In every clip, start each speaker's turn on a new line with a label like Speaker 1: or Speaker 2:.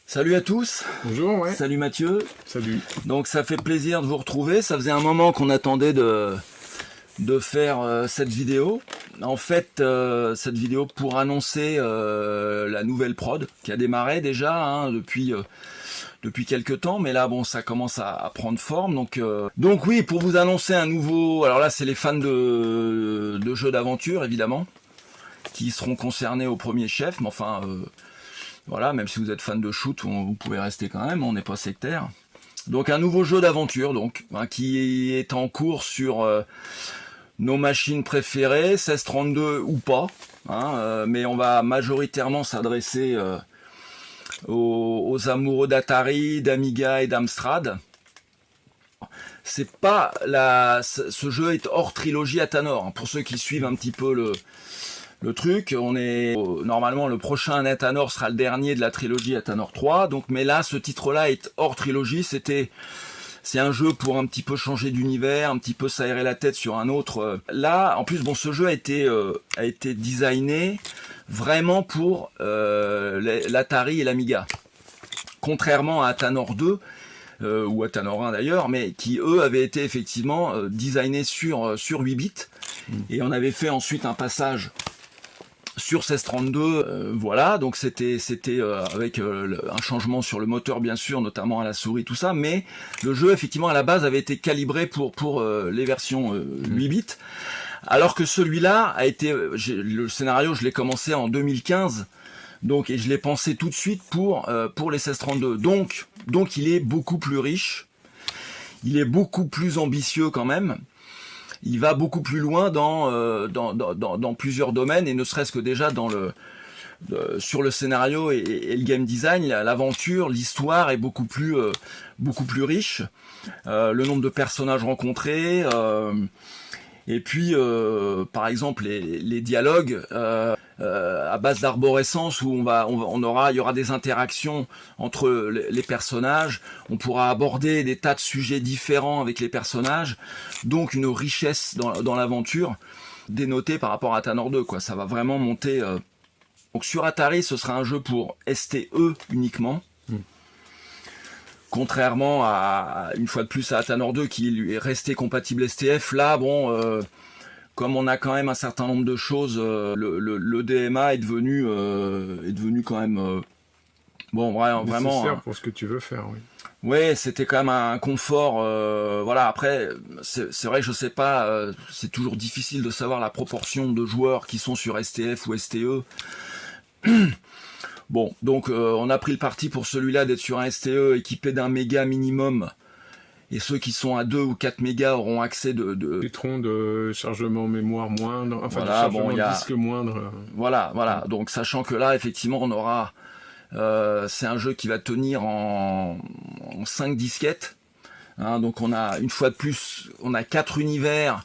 Speaker 1: Salut à tous.
Speaker 2: Bonjour, ouais.
Speaker 1: Salut Mathieu.
Speaker 2: Salut.
Speaker 1: Donc ça fait plaisir de vous retrouver. Ça faisait un moment qu'on attendait de faire cette vidéo. En fait, cette vidéo pour annoncer la nouvelle prod qui a démarré déjà depuis quelques temps. Mais là, bon, ça commence à prendre forme. Donc oui, pour vous annoncer un nouveau... Alors là, c'est les fans de jeux d'aventure, évidemment, qui seront concernés au premier chef. Mais enfin... voilà, même si vous êtes fan de shoot, vous pouvez rester quand même, on n'est pas sectaire. Donc un nouveau jeu d'aventure qui est en cours sur nos machines préférées, 1632 ou pas, mais on va majoritairement s'adresser aux amoureux d'Atari, d'Amiga et d'Amstrad. C'est pas ce jeu est hors trilogie Athanor, pour ceux qui suivent un petit peu le truc. Normalement le prochain Athanor sera le dernier de la trilogie Athanor 3, mais là ce titre là est hors trilogie. C'est un jeu pour un petit peu changer d'univers, un petit peu s'aérer la tête sur un autre. Là en plus bon, ce jeu a été designé vraiment pour l'Atari et l'Amiga, contrairement à Athanor 2 ou Athanor 1 d'ailleurs, mais qui eux avaient été effectivement designés sur 8 bits, et on avait fait ensuite un passage sur 1632, voilà, donc c'était avec un changement sur le moteur bien sûr, notamment à la souris, tout ça, mais le jeu effectivement à la base avait été calibré pour les versions 8 bits, alors que celui-là a été, le scénario je l'ai commencé en 2015, et je l'ai pensé tout de suite pour les 1632, donc il est beaucoup plus riche, il est beaucoup plus ambitieux quand même. Il va beaucoup plus loin dans plusieurs domaines, et ne serait-ce que déjà sur le scénario et le game design, l'aventure, l'histoire est beaucoup plus riche. Le nombre de personnages rencontrés, et puis par exemple les dialogues à base d'arborescence, où il y aura des interactions entre les personnages, on pourra aborder des tas de sujets différents avec les personnages, donc une richesse dans l'aventure dénotée par rapport à Athanor 2, quoi. Ça va vraiment monter. Donc sur Atari, ce sera un jeu pour STE uniquement. Contrairement à, une fois de plus, à Athanor 2 qui lui est resté compatible STF. Là, bon, comme on a quand même un certain nombre de choses, le DMA est devenu quand même bon, vraiment
Speaker 2: nécessaire pour ce que tu veux faire, oui.
Speaker 1: Ouais, c'était quand même un confort. Voilà, après, c'est vrai que je sais pas, c'est toujours difficile de savoir la proportion de joueurs qui sont sur STF ou STE. Bon, donc on a pris le parti pour celui-là d'être sur un STE équipé d'un méga minimum, et ceux qui sont à 2 ou 4 mégas auront accès
Speaker 2: des troncs de chargement mémoire moindre, enfin
Speaker 1: voilà,
Speaker 2: de chargement disque moindre.
Speaker 1: Voilà, donc sachant que là effectivement on aura c'est un jeu qui va tenir en 5 disquettes, donc on a, une fois de plus, on a 4 univers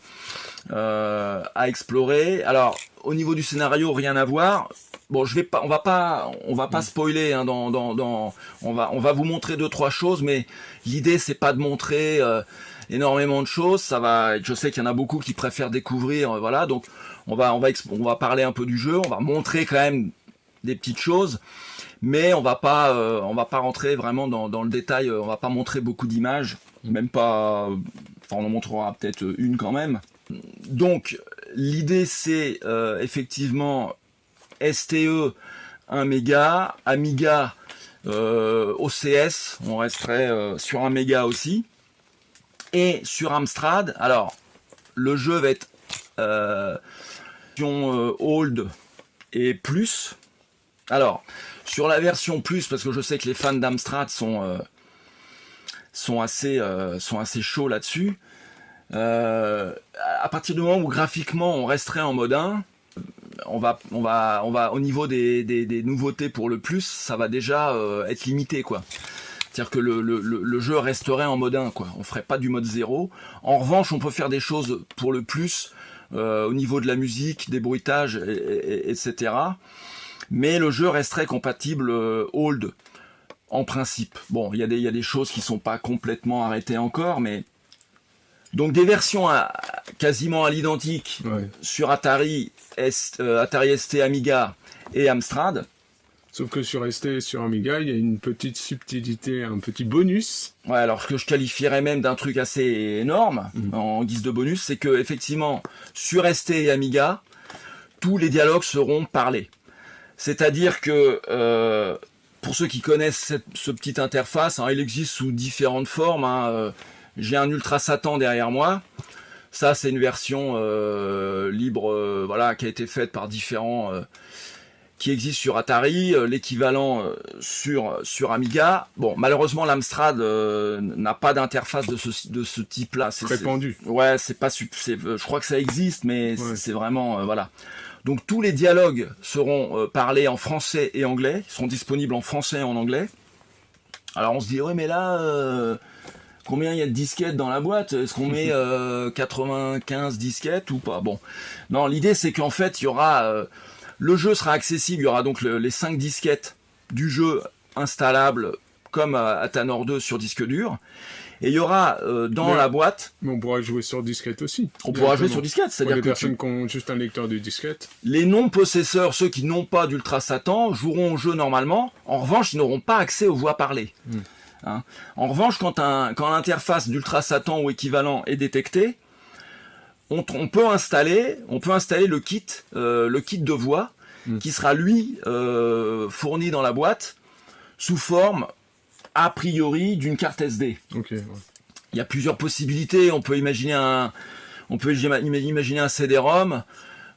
Speaker 1: à explorer. Alors au niveau du scénario, rien à voir. Bon, on va pas spoiler, on va vous montrer 2-3 choses, mais l'idée c'est pas de montrer énormément de choses. Je sais qu'il y en a beaucoup qui préfèrent découvrir, voilà. Donc on va parler un peu du jeu, on va montrer quand même des petites choses, mais on va pas rentrer vraiment dans le détail. On va pas montrer beaucoup d'images, même pas. Enfin, on en montrera peut-être une quand même. Donc l'idée c'est effectivement STE 1 méga, Amiga OCS, on resterait sur 1 méga aussi, et sur Amstrad. Alors le jeu va être Old et Plus. Alors sur la version Plus, parce que je sais que les fans d'Amstrad sont assez chauds là-dessus, à partir du moment où graphiquement on resterait en mode 1, on va au niveau des nouveautés pour le plus, ça va déjà être limité, quoi. C'est-à-dire que le jeu resterait en mode 1, quoi. On ferait pas du mode 0. En revanche, on peut faire des choses pour le plus au niveau de la musique, des bruitages, etc. Mais le jeu resterait compatible old en principe. Bon, il y a des choses qui sont pas complètement arrêtées encore, mais donc des versions quasiment à l'identique sur Atari, Atari ST, Amiga et Amstrad.
Speaker 2: Sauf que sur ST et sur Amiga, il y a une petite subtilité, un petit bonus.
Speaker 1: Ouais, alors ce que je qualifierais même d'un truc assez énorme en guise de bonus, c'est que effectivement sur ST et Amiga, tous les dialogues seront parlés. C'est-à-dire que pour ceux qui connaissent ce petite interface, hein, il existe sous différentes formes. Hein, j'ai un Ultra Satan derrière moi. Ça, c'est une version libre, voilà, qui a été faite par différents, qui existent sur Atari. L'équivalent sur Amiga. Bon, malheureusement, l'Amstrad n'a pas d'interface de ce type-là.
Speaker 2: C'est répandu.
Speaker 1: Ouais, c'est pas, je crois que ça existe, mais c'est vraiment, voilà. Donc tous les dialogues seront parlés en français et anglais. Ils seront disponibles en français et en anglais. Alors on se dit, ouais, mais là. Combien il y a de disquettes dans la boîte? Est-ce qu'on met 95 disquettes ou pas? Bon, non, l'idée c'est qu'en fait, il y aura le jeu sera accessible. Il y aura donc les 5 disquettes du jeu installables comme Athanor 2 sur disque dur. Et il y aura dans la boîte.
Speaker 2: Mais on pourra jouer sur disquette aussi.
Speaker 1: On pourra jouer sur disquette, c'est-à-dire
Speaker 2: que les personnes qui ont juste un lecteur de disquette.
Speaker 1: Les non-possesseurs, ceux qui n'ont pas d'Ultra Satan, joueront au jeu normalement. En revanche, ils n'auront pas accès aux voix parlées. Hein. En revanche, quand l'interface d'Ultra Satan ou équivalent est détectée, on peut installer le kit de voix qui sera lui fourni dans la boîte sous forme a priori d'une carte SD.
Speaker 2: Okay, ouais.
Speaker 1: Il y a plusieurs possibilités. On peut imaginer un CD-ROM.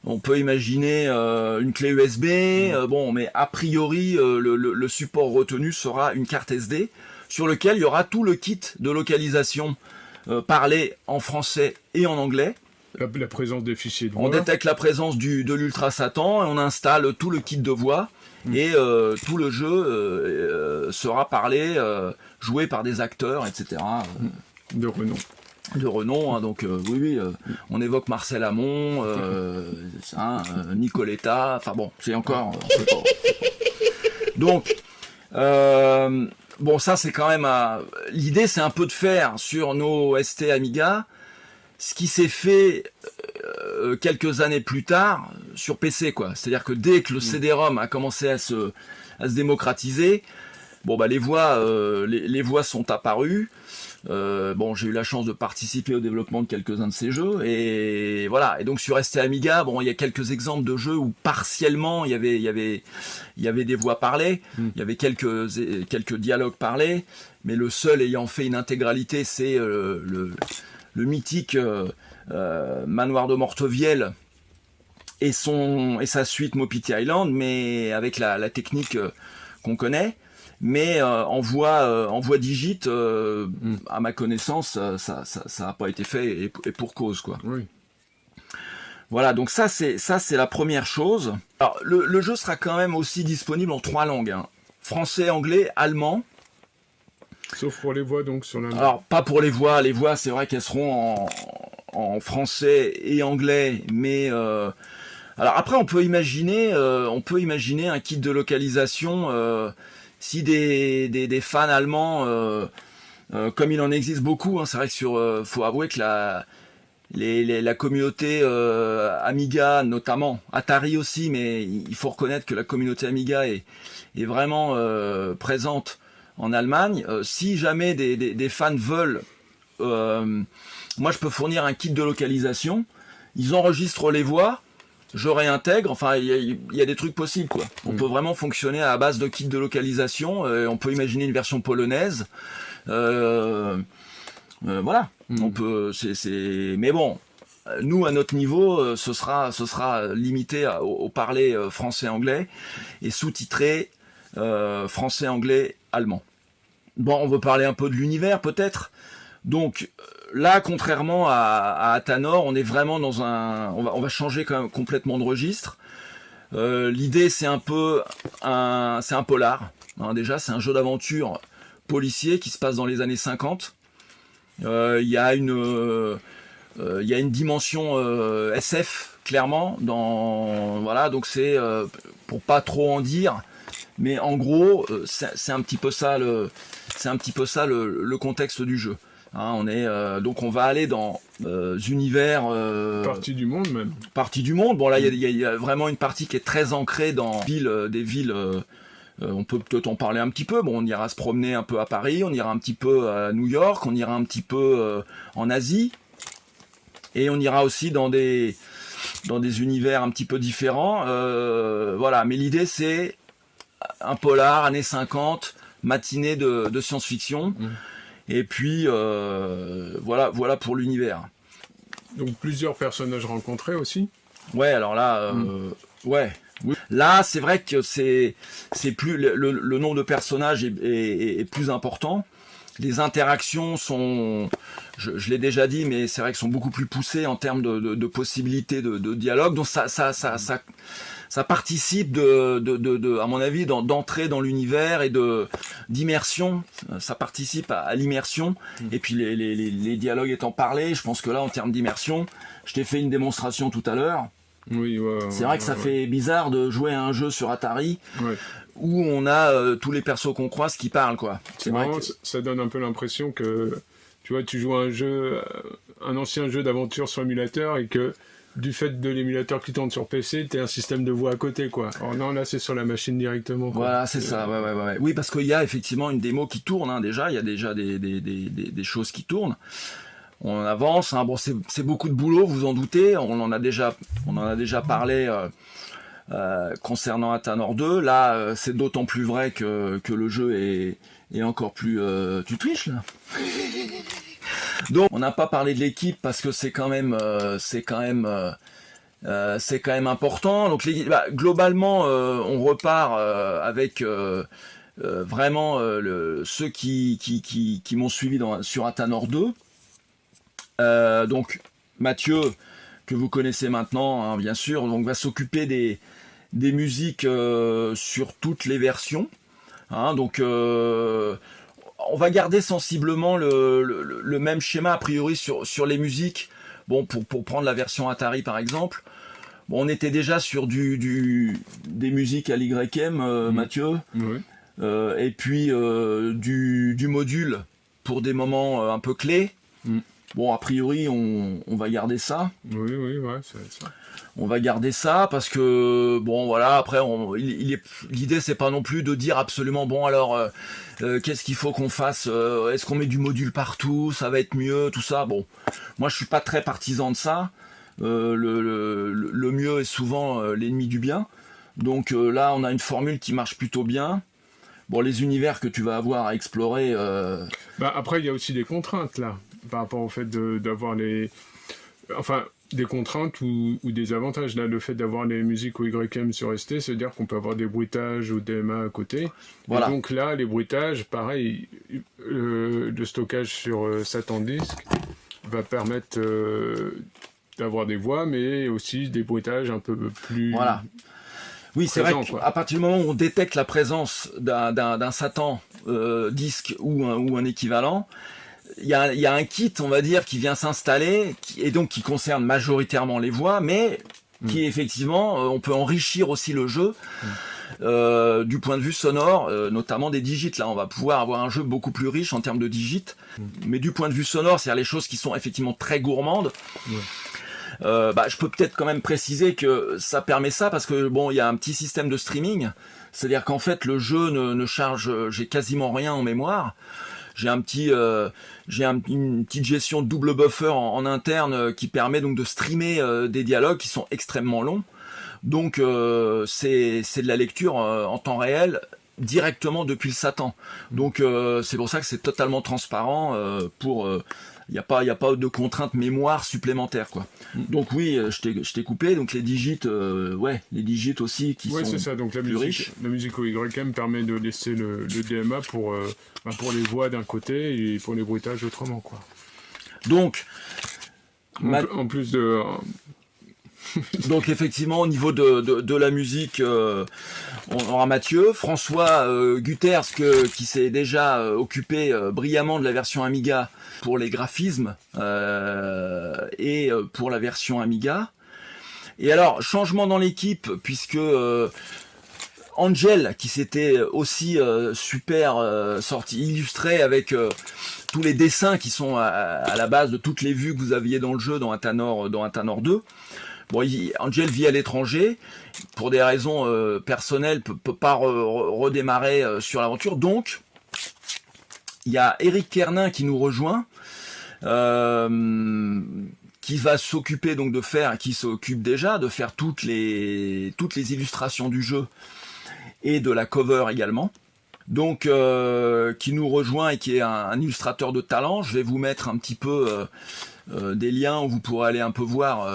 Speaker 1: On peut imaginer une clé USB. Bon, mais a priori, le support retenu sera une carte SD sur lequel il y aura tout le kit de localisation parlé en français et en anglais.
Speaker 2: La présence des fichiers de voix.
Speaker 1: On détecte la présence de l'Ultra Satan et on installe tout le kit de voix et tout le jeu sera parlé, joué par des acteurs, etc.
Speaker 2: De renom.
Speaker 1: De renom, hein, donc oui, on évoque Marcel Amont, Nicoletta, enfin bon, c'est encore... Donc... bon, ça c'est quand même... l'idée c'est un peu de faire sur nos ST Amiga ce qui s'est fait quelques années plus tard sur PC, quoi. C'est-à-dire que dès que le CD-ROM a commencé à se démocratiser, bon bah les voix sont apparues. Bon, j'ai eu la chance de participer au développement de quelques-uns de ces jeux et voilà. Et donc sur ST Amiga, bon, il y a quelques exemples de jeux où partiellement il y avait des voix parlées, il y avait quelques dialogues parlés, mais le seul ayant fait une intégralité, c'est le mythique Manoir de Mortevielle et sa suite Mopiti Island, mais avec la technique qu'on connaît. Mais en voix digite, à ma connaissance, ça n'a pas été fait et pour cause, quoi.
Speaker 2: Oui.
Speaker 1: Voilà, donc ça c'est la première chose. Alors le jeu sera quand même aussi disponible en 3 langues, hein. Français, anglais, allemand.
Speaker 2: Sauf pour les voix, donc, sur la...
Speaker 1: Alors, pas pour les voix. Les voix, c'est vrai qu'elles seront en français et anglais, mais... alors après, on peut imaginer un kit de localisation si des fans allemands, comme il en existe beaucoup, hein, c'est vrai que faut avouer que la communauté Amiga, notamment Atari aussi, mais il faut reconnaître que la communauté Amiga est vraiment présente en Allemagne. Si jamais des fans veulent, moi je peux fournir un kit de localisation, ils enregistrent les voix, je réintègre, enfin il y a des trucs possibles, quoi. On peut vraiment fonctionner à base de kit de localisation, on peut imaginer une version polonaise, voilà. On peut, mais bon, nous à notre niveau, ce sera limité au parler français-anglais et sous-titré français, anglais, allemand. Bon, on veut parler un peu de l'univers peut-être. Donc là, contrairement à Athanor, on est vraiment dans on va changer quand même complètement de registre. L'idée, c'est un polar. Hein, déjà, c'est un jeu d'aventure policier qui se passe dans les années 50. Il y a une dimension SF clairement voilà, donc c'est pour pas trop en dire, mais en gros c'est un petit peu ça le contexte du jeu. Hein, donc on va aller dans univers
Speaker 2: Partie du monde même.
Speaker 1: Partie du monde. Bon là il y a vraiment une partie qui est très ancrée dans des villes. On peut peut-être en parler un petit peu. Bon, on ira se promener un peu à Paris, on ira un petit peu à New York, on ira un petit peu en Asie, et on ira aussi dans des univers un petit peu différents. Voilà, mais l'idée c'est un polar années 50, matinée de science-fiction. Et puis voilà pour l'univers.
Speaker 2: Donc plusieurs personnages rencontrés aussi.
Speaker 1: Ouais, alors là, ouais. Oui. Là, c'est vrai que c'est plus le nombre de personnages est plus important. Les interactions sont, je l'ai déjà dit, mais c'est vrai qu'elles sont beaucoup plus poussées en termes de possibilités de dialogue. Donc ça participe à mon avis, d'entrer dans l'univers et d'immersion. Ça participe à l'immersion. Et puis les dialogues étant parlés, je pense que là, en termes d'immersion, je t'ai fait une démonstration tout à l'heure.
Speaker 2: Oui,
Speaker 1: c'est vrai que ça fait bizarre de jouer à un jeu sur Atari où on a tous les persos qu'on croise qui parlent, quoi.
Speaker 2: C'est marrant, ça donne un peu l'impression que tu vois, tu joues à un ancien jeu d'aventure sur émulateur et que du fait de l'émulateur qui tourne sur PC, t'as un système de voix à côté, quoi. Alors non, là c'est sur la machine directement, quoi.
Speaker 1: Voilà, c'est ça, ouais. Oui, parce qu'il y a effectivement une démo qui tourne, hein, déjà, il y a déjà des choses qui tournent. On avance, hein. Bon, c'est beaucoup de boulot, vous en doutez. On en a déjà parlé concernant Athanor 2. Là, c'est d'autant plus vrai que le jeu est encore plus. Tu triches là. Donc, on n'a pas parlé de l'équipe parce que c'est quand même important. Donc, globalement, on repart avec vraiment ceux qui m'ont suivi sur Athanor 2. Donc Mathieu, que vous connaissez maintenant, hein, bien sûr, donc va s'occuper des musiques sur toutes les versions. Hein, donc on va garder sensiblement le même schéma a priori sur les musiques. Bon, pour prendre la version Atari par exemple, bon, on était déjà sur des musiques à l'YM, Mathieu, et puis du module pour des moments un peu clés. Bon, a priori, on va garder ça.
Speaker 2: Oui, ouais, c'est ça.
Speaker 1: On va garder ça parce que, bon, voilà, après, l'idée, c'est pas non plus de dire absolument, bon, alors, qu'est-ce qu'il faut qu'on fasse, est-ce qu'on met du module partout, ça va être mieux, tout ça. Bon, moi, je suis pas très partisan de ça. Le mieux est souvent l'ennemi du bien. Donc là, on a une formule qui marche plutôt bien. Bon, les univers que tu vas avoir à explorer...
Speaker 2: après, il y a aussi des contraintes, là, par rapport au fait d'avoir des contraintes ou des avantages. Là, le fait d'avoir les musiques au YM sur ST, c'est-à-dire qu'on peut avoir des bruitages ou DMA à côté. Voilà. Et donc là, les bruitages, pareil, le stockage sur SATANDISC va permettre d'avoir des voix, mais aussi des bruitages un peu plus...
Speaker 1: Voilà. Oui, c'est vrai qu'à partir du moment où on détecte la présence d'un Satan disque ou un équivalent, il y a un kit, on va dire, qui vient s'installer et donc qui concerne majoritairement les voix, mais qui effectivement, on peut enrichir aussi le jeu du point de vue sonore, notamment des digits. Là, on va pouvoir avoir un jeu beaucoup plus riche en termes de digits, mais du point de vue sonore, c'est-à-dire les choses qui sont effectivement très gourmandes. Je peux peut-être quand même préciser que ça permet ça parce que bon, il y a un petit système de streaming, c'est-à-dire qu'en fait le jeu ne charge, j'ai quasiment rien en mémoire. J'ai une petite gestion de double buffer en interne qui permet donc de streamer des dialogues qui sont extrêmement longs. Donc c'est de la lecture en temps réel directement depuis le Satan. Donc c'est pour ça que c'est totalement transparent il n'y a pas de contrainte mémoire supplémentaire, quoi. Donc oui, je t'ai coupé. Donc les digits, les digits aussi qui sont
Speaker 2: c'est ça. Donc
Speaker 1: plus riches.
Speaker 2: La musique au YM permet de laisser le DMA pour les voix d'un côté et pour les bruitages autrement, quoi.
Speaker 1: Donc
Speaker 2: en plus de
Speaker 1: Donc effectivement, au niveau de la musique, on aura Mathieu, François Guterres qui s'est déjà occupé brillamment de la version Amiga pour les graphismes et pour la version Amiga. Et alors, changement dans l'équipe, puisque Angel, qui s'était aussi super sorti, illustré avec tous les dessins qui sont à la base de toutes les vues que vous aviez dans le jeu dans Athanor 2. Bon, Angel vit à l'étranger, pour des raisons personnelles, peut pas redémarrer sur l'aventure. Donc, il y a Eric Kernin qui nous rejoint, qui va s'occuper donc qui s'occupe déjà de faire toutes les illustrations du jeu et de la cover également. Donc, qui nous rejoint et qui est un illustrateur de talent. Je vais vous mettre un petit peu des liens où vous pourrez aller un peu voir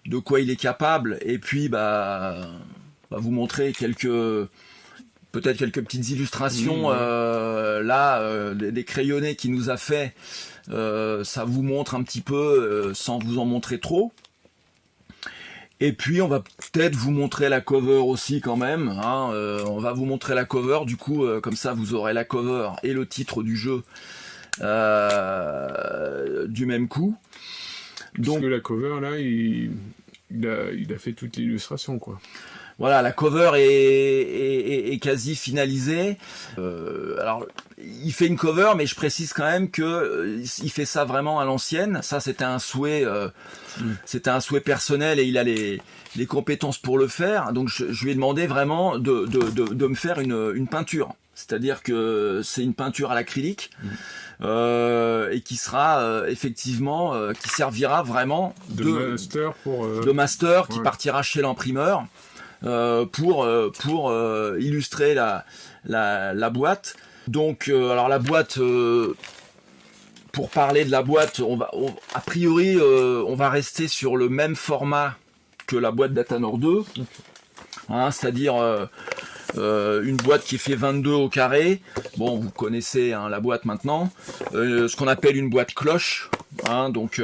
Speaker 1: de quoi il est capable, et puis vous montrer peut-être quelques petites illustrations des crayonnés qu'il nous a fait. Ça vous montre un petit peu sans vous en montrer trop. Et puis on va peut-être vous montrer la cover aussi quand même, hein. On va vous montrer la cover, du coup comme ça vous aurez la cover et le titre du jeu du même coup.
Speaker 2: Donc, parce que la cover là, il a fait toute l'illustration, quoi.
Speaker 1: Voilà, la cover est quasi finalisée. Alors, il fait une cover, mais je précise quand même que il fait ça vraiment à l'ancienne. Ça, c'était un souhait personnel, et il a les compétences pour le faire. Donc, je lui ai demandé vraiment de me faire une peinture. C'est-à-dire que c'est une peinture à l'acrylique. Et qui sera effectivement qui servira vraiment de master qui partira chez l'imprimeur pour illustrer la boîte. Donc alors la boîte, pour parler de la boîte, a priori on va rester sur le même format que la boîte d'Athanor 2, hein, c'est-à-dire une boîte qui fait 22 au carré. Bon, vous connaissez hein, la boîte maintenant. Ce qu'on appelle une boîte cloche. Hein, donc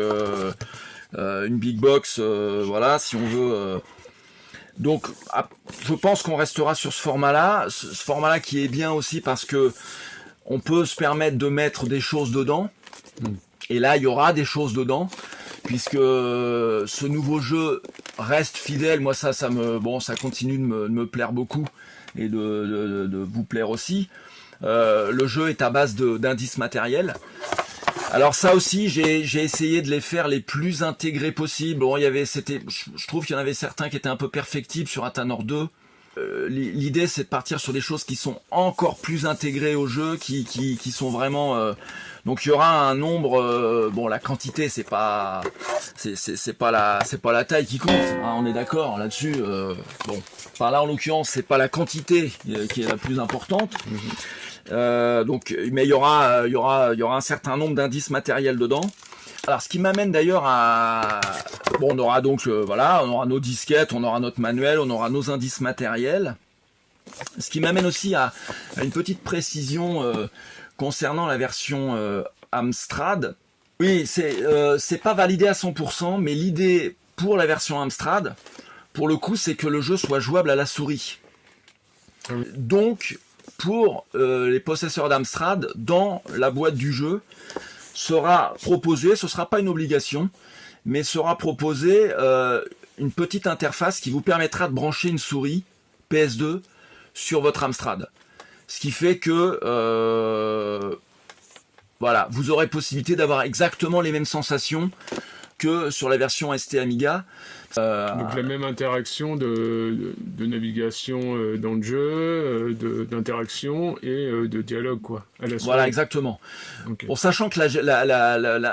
Speaker 1: une big box, voilà, si on veut. Donc, je pense qu'on restera sur ce format-là. Ce format-là qui est bien aussi parce que on peut se permettre de mettre des choses dedans. Et là, il y aura des choses dedans, puisque ce nouveau jeu reste fidèle. Moi, ça continue de me plaire beaucoup, et de vous plaire aussi. Le jeu est à base d'indices matériels. Alors ça aussi, j'ai essayé de les faire les plus intégrés possible. Bon, je trouve qu'il y en avait certains qui étaient un peu perfectibles sur Athanor 2. L'idée, c'est de partir sur des choses qui sont encore plus intégrées au jeu, qui sont vraiment. Donc il y aura un nombre. Bon, la quantité, c'est pas la taille qui compte. Hein, on est d'accord là-dessus. Bon, par là en l'occurrence, c'est pas la quantité qui est la plus importante. Donc, mais il y aura un certain nombre d'indices matériels dedans. Alors, ce qui m'amène d'ailleurs on aura donc on aura nos disquettes, on aura notre manuel, on aura nos indices matériels. Ce qui m'amène aussi à une petite précision concernant la version Amstrad. Oui, c'est pas validé à 100%, mais l'idée pour la version Amstrad, pour le coup, c'est que le jeu soit jouable à la souris. Donc, pour les possesseurs d'Amstrad, dans la boîte du jeu, sera proposé, ce ne sera pas une obligation, mais sera proposé une petite interface qui vous permettra de brancher une souris PS2 sur votre Amstrad. Ce qui fait que vous aurez possibilité d'avoir exactement les mêmes sensations que sur la version ST Amiga.
Speaker 2: Donc la même interaction de navigation dans le jeu, d'interaction et de dialogue, quoi.
Speaker 1: Voilà, exactement. Okay. Bon, sachant que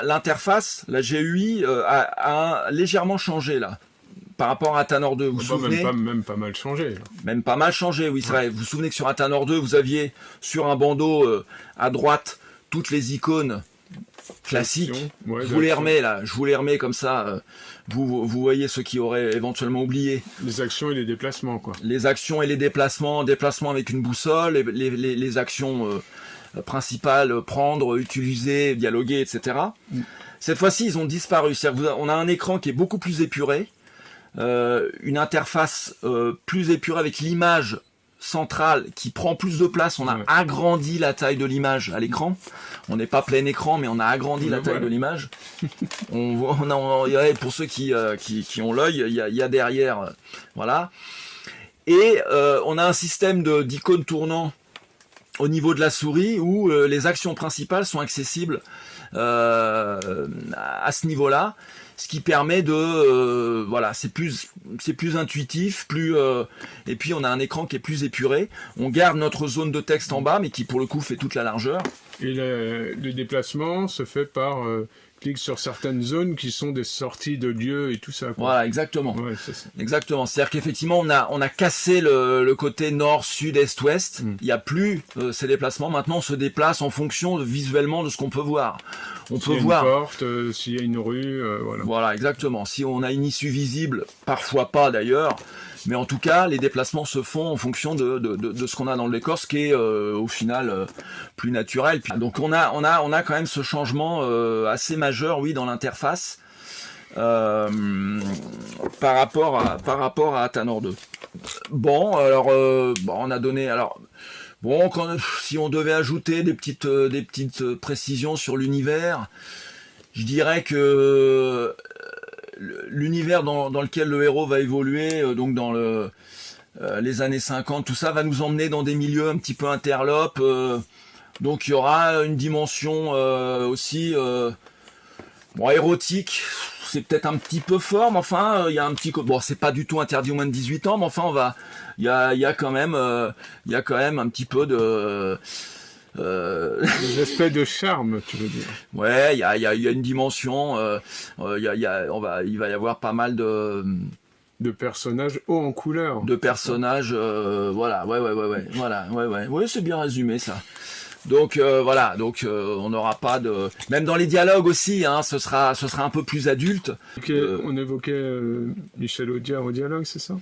Speaker 1: l'interface, la GUI, a légèrement changé là, par rapport à Athanor 2. Vous vous souvenez ?
Speaker 2: Même pas mal changé. Là.
Speaker 1: Même pas mal changé, oui, c'est vrai. Vous vous souvenez que sur Athanor 2, vous aviez sur un bandeau à droite toutes les icônes classique. Je vous les remets comme ça. Vous voyez ceux qui auraient éventuellement oublié.
Speaker 2: Les actions et les déplacements, quoi.
Speaker 1: Les actions et les déplacements avec une boussole, les actions principales, prendre, utiliser, dialoguer, etc. Cette fois-ci, ils ont disparu. On a un écran qui est beaucoup plus épuré, une interface plus épurée avec l'image centrale qui prend plus de place. On a agrandi la taille de l'image à l'écran. On n'est pas plein écran, mais on a agrandi la taille de l'image. Pour ceux qui ont l'œil, il y a derrière, voilà. Et on a un système d'icônes tournant au niveau de la souris où les actions principales sont accessibles à ce niveau-là. Ce qui permet de c'est plus intuitif, et puis on a un écran qui est plus épuré. On garde notre zone de texte en bas, mais qui pour le coup fait toute la largeur.
Speaker 2: Et le déplacement se fait par clic sur certaines zones qui sont des sorties de lieux et tout ça, quoi.
Speaker 1: Voilà, exactement.
Speaker 2: Ouais, c'est ça.
Speaker 1: Exactement. C'est-à-dire qu'effectivement, on a cassé le côté nord, sud, est, ouest. Il n'y a plus ces déplacements. Maintenant, on se déplace en fonction visuellement de ce qu'on peut voir. On peut voir.
Speaker 2: S'il y a une porte, s'il y a une rue, voilà.
Speaker 1: Voilà, exactement. Si on a une issue visible, parfois pas d'ailleurs. Mais en tout cas, les déplacements se font en fonction de ce qu'on a dans le décor, ce qui est au final plus naturel. Donc on a quand même ce changement assez majeur, oui, dans l'interface par rapport à Athanor 2. Bon, alors on a donné si on devait ajouter des petites précisions sur l'univers, je dirais que l'univers dans lequel le héros va évoluer, donc dans les années 50, tout ça va nous emmener dans des milieux un petit peu interlopes. Donc il y aura une dimension aussi érotique. C'est peut-être un petit peu fort, mais enfin il y a un petit c'est pas du tout interdit aux moins de 18 ans, mais enfin il y a quand même un petit peu de
Speaker 2: des aspects de charme, tu veux dire.
Speaker 1: Ouais, il y a une dimension. Il va y avoir pas mal
Speaker 2: de personnages hauts en couleur.
Speaker 1: De personnages, voilà, ouais, c'est bien résumé ça. Donc on n'aura pas de. Même dans les dialogues aussi, hein, ce sera un peu plus adulte.
Speaker 2: On évoquait Michel Audiard au dialogue, c'est ça?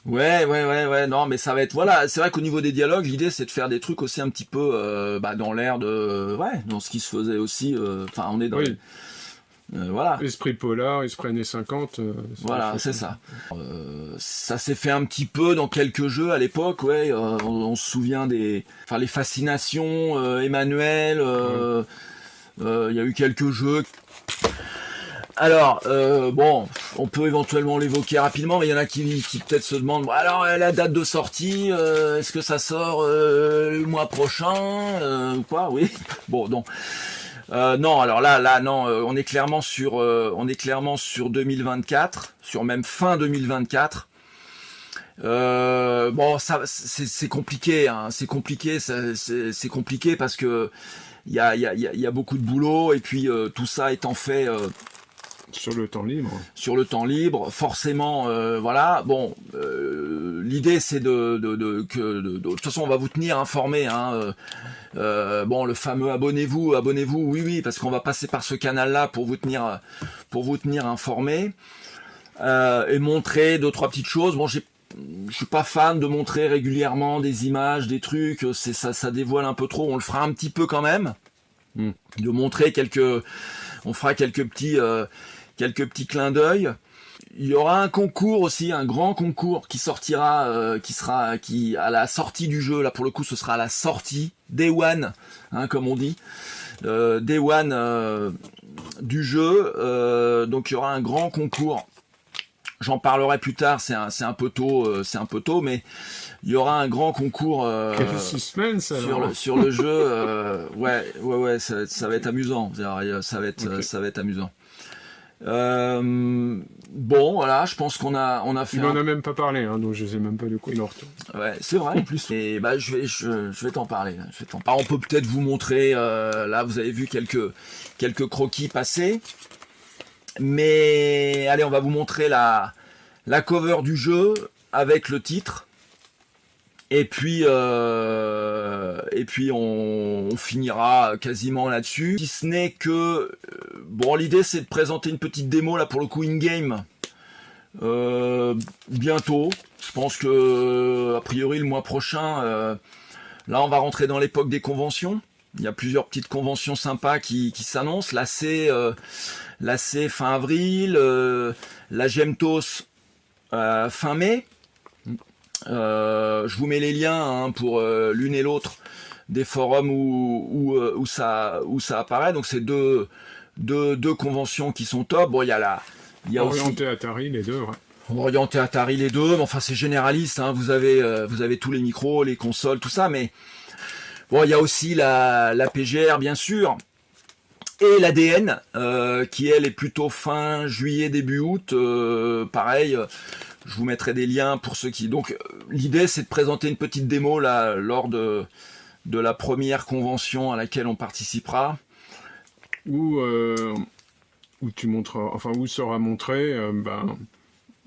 Speaker 1: Ouais, non, mais ça va être, voilà, c'est vrai qu'au niveau des dialogues, l'idée c'est de faire des trucs aussi un petit peu, dans l'air dans ce qui se faisait aussi, on est dans,
Speaker 2: oui.
Speaker 1: Voilà.
Speaker 2: Esprit polar, esprit années 50.
Speaker 1: Voilà, c'est ça. Ça s'est fait un petit peu dans quelques jeux à l'époque, ouais, on se souvient les fascinations, Emmanuel, il y a eu quelques jeux. Alors, on peut éventuellement l'évoquer rapidement, mais il y en a qui peut-être se demandent, alors la date de sortie, est-ce que ça sort le mois prochain ou quoi? Oui. Bon, non. Non, alors là, non, on est clairement sur 2024, sur même fin 2024. Ça, c'est compliqué, hein, c'est compliqué parce que il y a beaucoup de boulot et puis tout ça étant fait.
Speaker 2: Sur le temps libre.
Speaker 1: Sur le temps libre, forcément, voilà. Bon, l'idée c'est de toute façon, on va vous tenir informés. Hein, le fameux abonnez-vous, oui, parce qu'on va passer par ce canal-là pour vous tenir informés et montrer 2-3 petites choses. Bon, je suis pas fan de montrer régulièrement des images, des trucs. Ça dévoile un peu trop. On le fera un petit peu quand même. De montrer on fera quelques petits clins d'œil. Il y aura un concours aussi, un grand concours qui sortira, qui à la sortie du jeu, là pour le coup ce sera à la sortie, Day One, hein, comme on dit, Day One du jeu. Donc il y aura un grand concours. J'en parlerai plus tard, c'est un peu tôt, mais il y aura un grand concours
Speaker 2: quel suspense, alors.
Speaker 1: sur le jeu. Ouais, ça va être amusant. Ça va être amusant. Voilà, je pense qu'on a fait.
Speaker 2: Il m'en a même pas parlé, hein, donc je sais même pas de quoi il en retourne.
Speaker 1: Ouais, c'est vrai en plus. Et je vais t'en parler. On peut peut-être vous montrer. Là, vous avez vu quelques croquis passer. Mais allez, on va vous montrer la cover du jeu avec le titre. Et puis on finira quasiment là-dessus. Si ce n'est que l'idée c'est de présenter une petite démo là pour le coup in-game bientôt. Je pense que a priori le mois prochain. Là, on va rentrer dans l'époque des conventions. Il y a plusieurs petites conventions sympas qui s'annoncent. L'AC fin avril, la Gemtos fin mai. Je vous mets les liens hein, pour l'une et l'autre des forums où ça apparaît. Donc c'est deux conventions qui sont top. Bon, il y a
Speaker 2: Orienté
Speaker 1: aussi
Speaker 2: Atari, les deux, ouais.
Speaker 1: orienté Atari les deux, mais enfin c'est généraliste. Hein. Vous avez tous les micros, les consoles, tout ça. Mais bon, il y a aussi la PGR bien sûr. Et l'ADN, qui elle est plutôt fin juillet, début août. Pareil, je vous mettrai des liens pour ceux qui... Donc l'idée c'est de présenter une petite démo là, lors de la première convention à laquelle on participera.
Speaker 2: Où tu montreras, enfin où sera montré,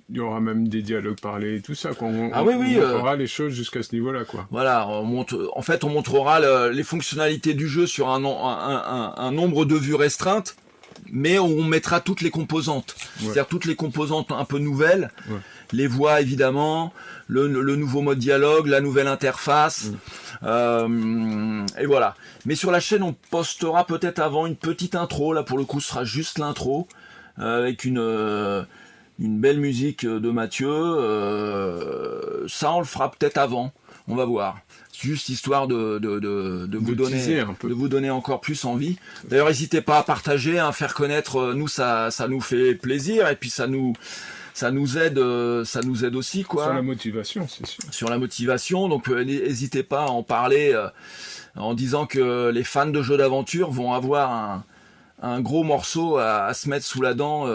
Speaker 2: il y aura même des dialogues parlés et tout ça. On montrera les choses jusqu'à ce niveau-là, quoi.
Speaker 1: Voilà, on montrera les fonctionnalités du jeu sur un nombre de vues restreintes, mais on mettra toutes les composantes. Ouais. C'est-à-dire toutes les composantes un peu nouvelles, ouais. Les voix évidemment, le nouveau mode dialogue, la nouvelle interface, et voilà. Mais sur la chaîne, on postera peut-être avant une petite intro, là pour le coup ce sera juste l'intro, avec une belle musique de Mathieu, ça on le fera peut-être avant, on va voir. Juste histoire de vous donner encore plus envie. D'ailleurs, n'hésitez pas à partager, à faire connaître. Nous, ça nous fait plaisir et puis ça nous aide aussi, quoi.
Speaker 2: Sur la motivation, c'est sûr.
Speaker 1: Sur la motivation, donc n'hésitez pas à en parler en disant que les fans de jeux d'aventure vont avoir un gros morceau à se mettre sous la dent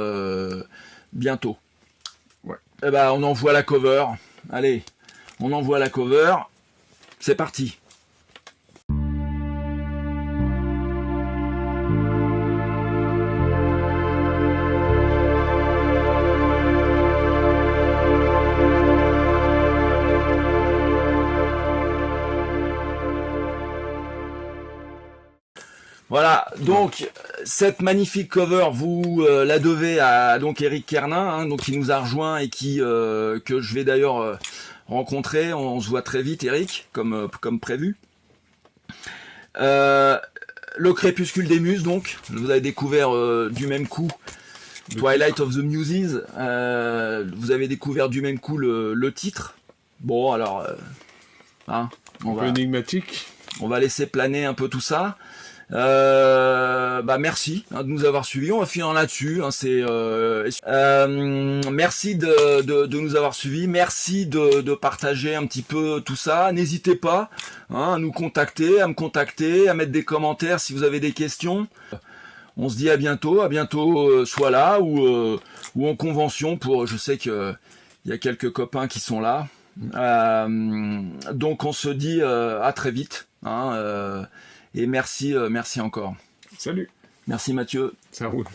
Speaker 1: bientôt.
Speaker 2: Ouais.
Speaker 1: Et ben, on envoie la cover. Allez, on envoie la cover. C'est parti. Voilà, donc cette magnifique cover, vous la devez à donc Eric Kernin, hein, donc qui nous a rejoint et que je vais d'ailleurs rencontrer. On se voit très vite, Eric, comme prévu. Le Crépuscule des Muses, donc vous avez découvert du même coup Twilight of the Muses. Vous avez découvert du même coup le titre. Bon, alors, hein,
Speaker 2: un peu énigmatique.
Speaker 1: On va laisser planer un peu tout ça. Merci de nous avoir suivis. On va finir là-dessus. Hein, merci de nous avoir suivis. Merci de partager un petit peu tout ça. N'hésitez pas à nous contacter, à me contacter, à mettre des commentaires si vous avez des questions. On se dit à bientôt soit là ou en convention pour. Je sais que il y a quelques copains qui sont là. Donc on se dit à très vite. Et merci encore.
Speaker 2: Salut.
Speaker 1: Merci Mathieu.
Speaker 2: Ça roule.